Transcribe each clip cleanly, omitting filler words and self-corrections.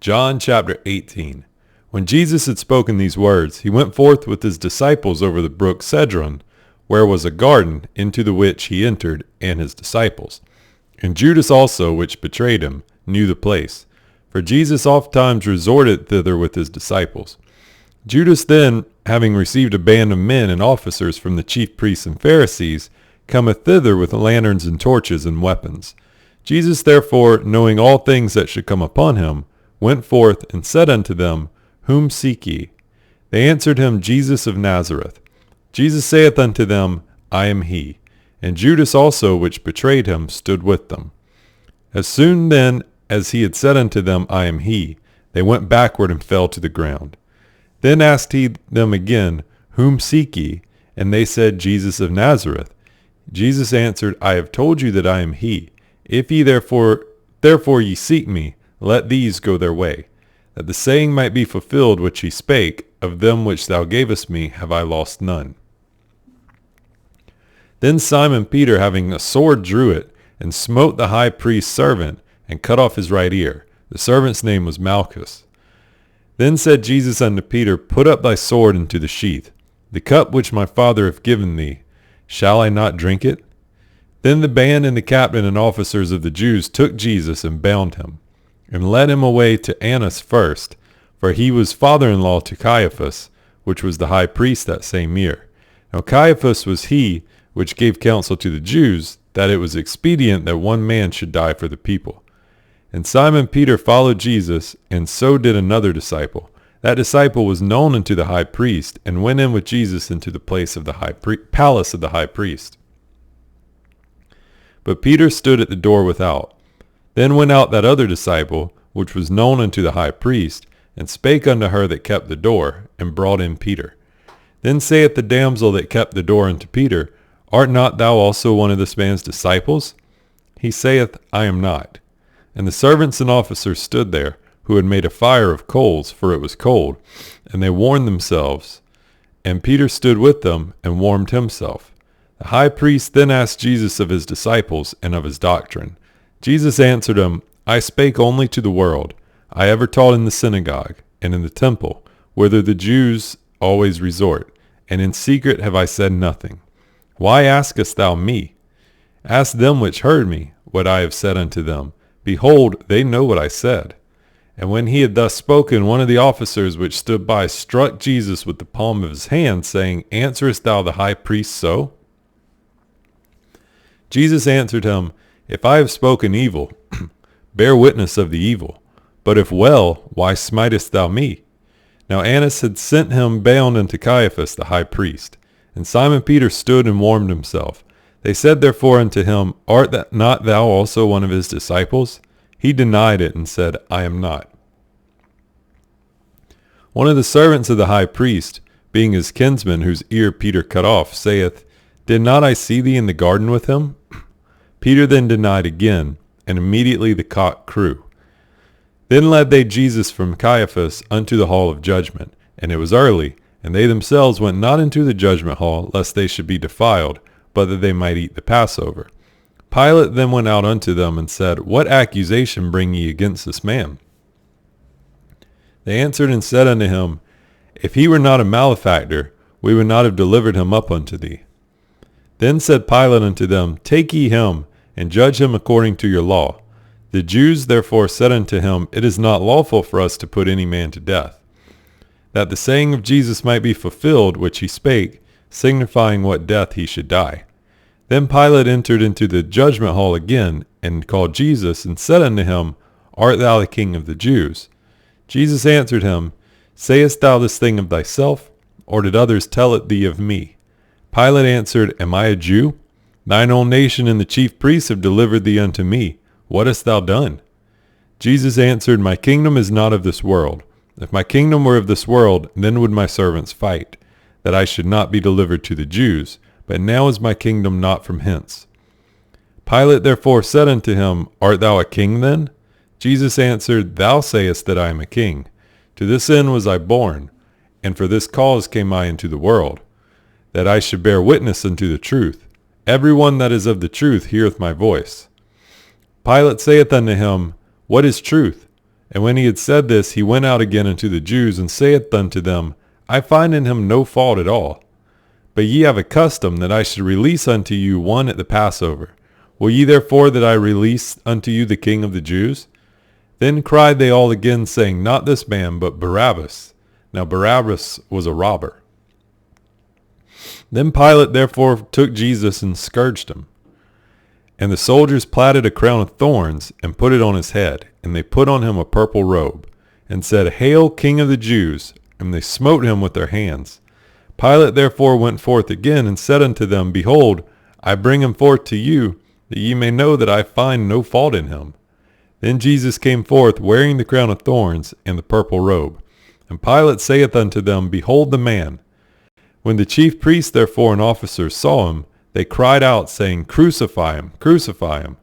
John chapter 18. When Jesus had spoken these words, he went forth with his disciples over the brook Cedron, where was a garden, into the which he entered, and his disciples. And Judas also, which betrayed him, knew the place, for Jesus ofttimes resorted thither with his disciples. Judas then, having received a band of men and officers from the chief priests and Pharisees, cometh thither with lanterns and torches and weapons. Jesus therefore, knowing all things that should come upon him, went forth and said unto them, Whom seek ye? They answered him, Jesus of Nazareth. Jesus saith unto them, I am he. And Judas also, which betrayed him, stood with them. As soon then as he had said unto them, I am he, they went backward and fell to the ground. Then asked he them again, Whom seek ye? And they said, Jesus of Nazareth. Jesus answered, I have told you that I am he. If ye therefore ye seek me, let these go their way, that the saying might be fulfilled which he spake, Of them which thou gavest me have I lost none. Then Simon Peter, having a sword, drew it, and smote the high priest's servant, and cut off his right ear. The servant's name was Malchus. Then said Jesus unto Peter, Put up thy sword into the sheath. The cup which my Father hath given thee, shall I not drink it? Then the band and the captain and officers of the Jews took Jesus and bound him, and led him away to Annas first, for he was father-in-law to Caiaphas, which was the high priest that same year. Now Caiaphas was he which gave counsel to the Jews, that it was expedient that one man should die for the people. And Simon Peter followed Jesus, and so did another disciple. That disciple was known unto the high priest, and went in with Jesus into the place of the palace of the high priest. But Peter stood at the door without. Then went out that other disciple, which was known unto the high priest, and spake unto her that kept the door, and brought in Peter. Then saith the damsel that kept the door unto Peter, Art not thou also one of this man's disciples? He saith, I am not. And the servants and officers stood there, who had made a fire of coals, for it was cold, and they warmed themselves. And Peter stood with them, and warmed himself. The high priest then asked Jesus of his disciples, and of his doctrine. Jesus answered him, I spake only to the world. I ever taught in the synagogue, and in the temple, whither the Jews always resort, and in secret have I said nothing. Why askest thou me? Ask them which heard me, what I have said unto them. Behold, they know what I said. And when he had thus spoken, one of the officers which stood by struck Jesus with the palm of his hand, saying, Answerest thou the high priest so? Jesus answered him, If I have spoken evil, bear witness of the evil. But if well, why smitest thou me? Now Annas had sent him bound unto Caiaphas the high priest. And Simon Peter stood and warmed himself. They said therefore unto him, Art not thou also one of his disciples? He denied it, and said, I am not. One of the servants of the high priest, being his kinsman, whose ear Peter cut off, saith, Did not I see thee in the garden with him? Peter then denied again, and immediately the cock crew. Then led they Jesus from Caiaphas unto the hall of judgment, and it was early, and they themselves went not into the judgment hall, lest they should be defiled, but that they might eat the Passover. Pilate then went out unto them, and said, What accusation bring ye against this man? They answered and said unto him, If he were not a malefactor, we would not have delivered him up unto thee. Then said Pilate unto them, Take ye him, and judge him according to your law. The Jews therefore said unto him, It is not lawful for us to put any man to death, that the saying of Jesus might be fulfilled, which he spake, signifying what death he should die. Then Pilate entered into the judgment hall again, and called Jesus, and said unto him, Art thou the king of the Jews? Jesus answered him, Sayest thou this thing of thyself, or did others tell it thee of me? Pilate answered, Am I a Jew? Thine own nation and the chief priests have delivered thee unto me. What hast thou done? Jesus answered, My kingdom is not of this world. If my kingdom were of this world, then would my servants fight, that I should not be delivered to the Jews. But now is my kingdom not from hence. Pilate therefore said unto him, Art thou a king then? Jesus answered, Thou sayest that I am a king. To this end was I born, and for this cause came I into the world, that I should bear witness unto the truth. Every one that is of the truth heareth my voice. Pilate saith unto him, What is truth? And when he had said this, he went out again unto the Jews, and saith unto them, I find in him no fault at all. But ye have a custom that I should release unto you one at the Passover. Will ye therefore that I release unto you the King of the Jews? Then cried they all again, saying, Not this man, but Barabbas. Now Barabbas was a robber. Then Pilate therefore took Jesus and scourged him. And the soldiers platted a crown of thorns, and put it on his head. And they put on him a purple robe, and said, Hail, King of the Jews! And they smote him with their hands. Pilate therefore went forth again, and said unto them, Behold, I bring him forth to you, that ye may know that I find no fault in him. Then Jesus came forth, wearing the crown of thorns, and the purple robe. And Pilate saith unto them, Behold the man. When the chief priests therefore and officers saw him, they cried out, saying, Crucify him, crucify him.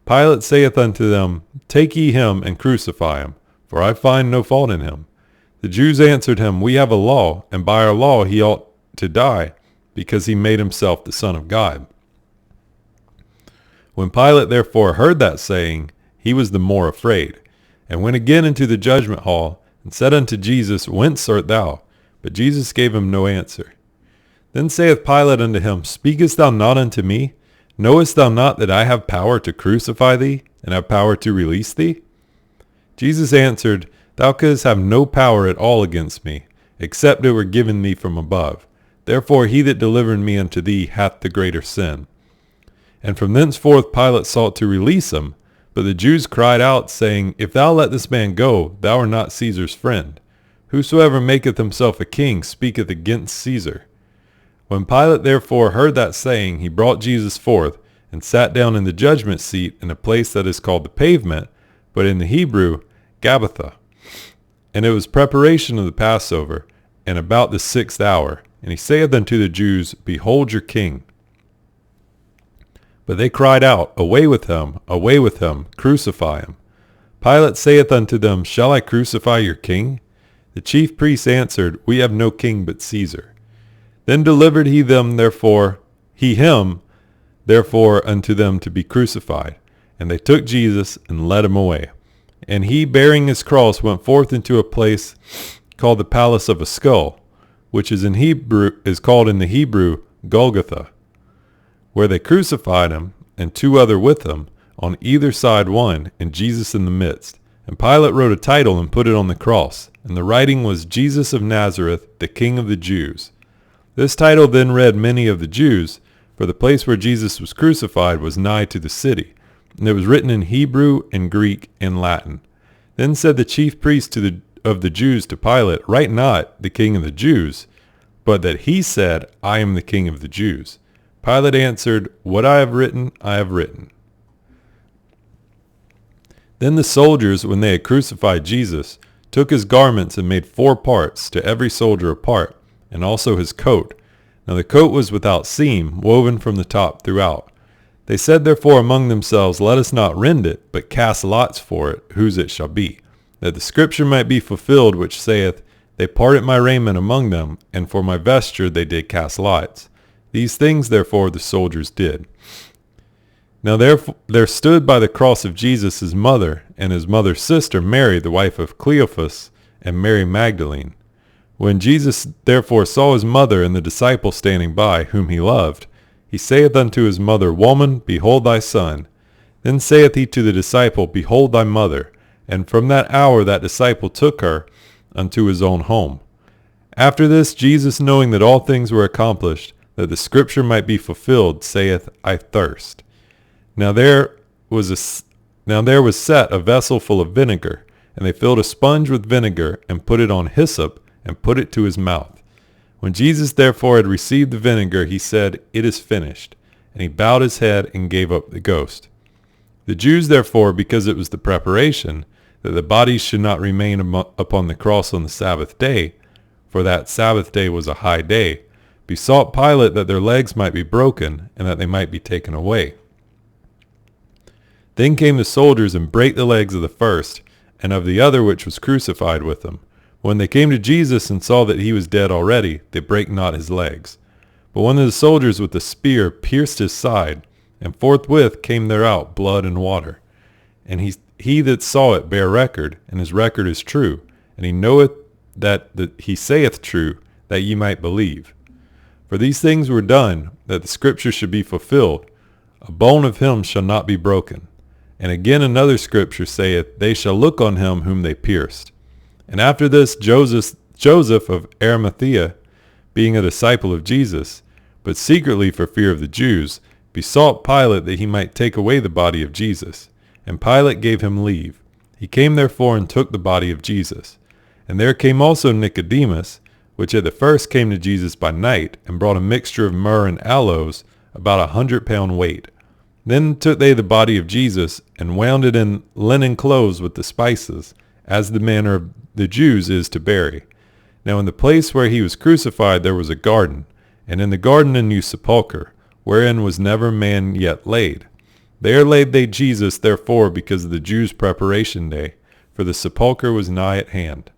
Pilate saith unto them, Take ye him, and crucify him, for I find no fault in him. The Jews answered him, We have a law, and by our law he ought to die, because he made himself the Son of God. When Pilate therefore heard that saying, he was the more afraid, and went again into the judgment hall, and said unto Jesus, Whence art thou? But Jesus gave him no answer. Then saith Pilate unto him, Speakest thou not unto me? Knowest thou not that I have power to crucify thee, and have power to release thee? Jesus answered, Thou couldst have no power at all against me, except it were given thee from above. Therefore he that delivered me unto thee hath the greater sin. And from thenceforth Pilate sought to release him, but the Jews cried out, saying, If thou let this man go, thou art not Caesar's friend. Whosoever maketh himself a king speaketh against Caesar. When Pilate therefore heard that saying, he brought Jesus forth, and sat down in the judgment seat in a place that is called the Pavement, but in the Hebrew, Gabbatha. And it was preparation of the Passover, and about the 6th hour. And he saith unto the Jews, Behold your king. But they cried out, Away with him, crucify him. Pilate saith unto them, Shall I crucify your king? The chief priests answered, We have no king but Caesar. Then delivered he him therefore unto them to be crucified. And they took Jesus and led him away. And he, bearing his cross, went forth into a place called the Palace of a Skull, which is called in the Hebrew Golgotha, where they crucified him, and two other with him, on either side one, and Jesus in the midst. And Pilate wrote a title and put it on the cross, and the writing was, Jesus of Nazareth, the King of the Jews. This title then read many of the Jews, for the place where Jesus was crucified was nigh to the city, and it was written in Hebrew and Greek and Latin. Then said the chief priest of the Jews to Pilate, Write not the King of the Jews, but that he said, I am the King of the Jews. Pilate answered, What I have written, I have written. Then the soldiers, when they had crucified Jesus, took his garments and made 4 parts, to every soldier a part, and also his coat. Now the coat was without seam, woven from the top throughout. They said therefore among themselves, Let us not rend it, but cast lots for it, whose it shall be, that the scripture might be fulfilled, which saith, They parted my raiment among them, and for my vesture they did cast lots. These things therefore the soldiers did. Now there stood by the cross of Jesus his mother, and his mother's sister Mary, the wife of Cleophas, and Mary Magdalene. When Jesus therefore saw his mother and the disciple standing by, whom he loved, he saith unto his mother, Woman, behold thy son. Then saith he to the disciple, Behold thy mother. And from that hour that disciple took her unto his own home. After this, Jesus, knowing that all things were accomplished, that the scripture might be fulfilled, saith, I thirst. Now there was set a vessel full of vinegar, and they filled a sponge with vinegar, and put it on hyssop, and put it to his mouth. When Jesus therefore had received the vinegar, he said, It is finished. And he bowed his head and gave up the ghost. The Jews therefore, because it was the preparation, that the bodies should not remain upon the cross on the Sabbath day, for that Sabbath day was a high day, besought Pilate that their legs might be broken, and that they might be taken away. Then came the soldiers and brake the legs of the first, and of the other which was crucified with him. When they came to Jesus and saw that he was dead already, they brake not his legs. But one of the soldiers with a spear pierced his side, and forthwith came there out blood and water. And he that saw it bear record, and his record is true, and he knoweth that he saith true, that ye might believe. For these things were done, that the scripture should be fulfilled, a bone of him shall not be broken. And again another scripture saith, they shall look on him whom they pierced. And after this Joseph of Arimathea, being a disciple of Jesus, but secretly for fear of the Jews, besought Pilate that he might take away the body of Jesus. And Pilate gave him leave. He came therefore and took the body of Jesus. And there came also Nicodemus, which at the first came to Jesus by night, and brought a mixture of myrrh and aloes, about 100 pound weight. Then took they the body of Jesus, and wound it in linen clothes with the spices, as the manner of the Jews is to bury. Now in the place where he was crucified there was a garden, and in the garden a new sepulchre, wherein was never man yet laid. There laid they Jesus therefore because of the Jews' preparation day, for the sepulchre was nigh at hand.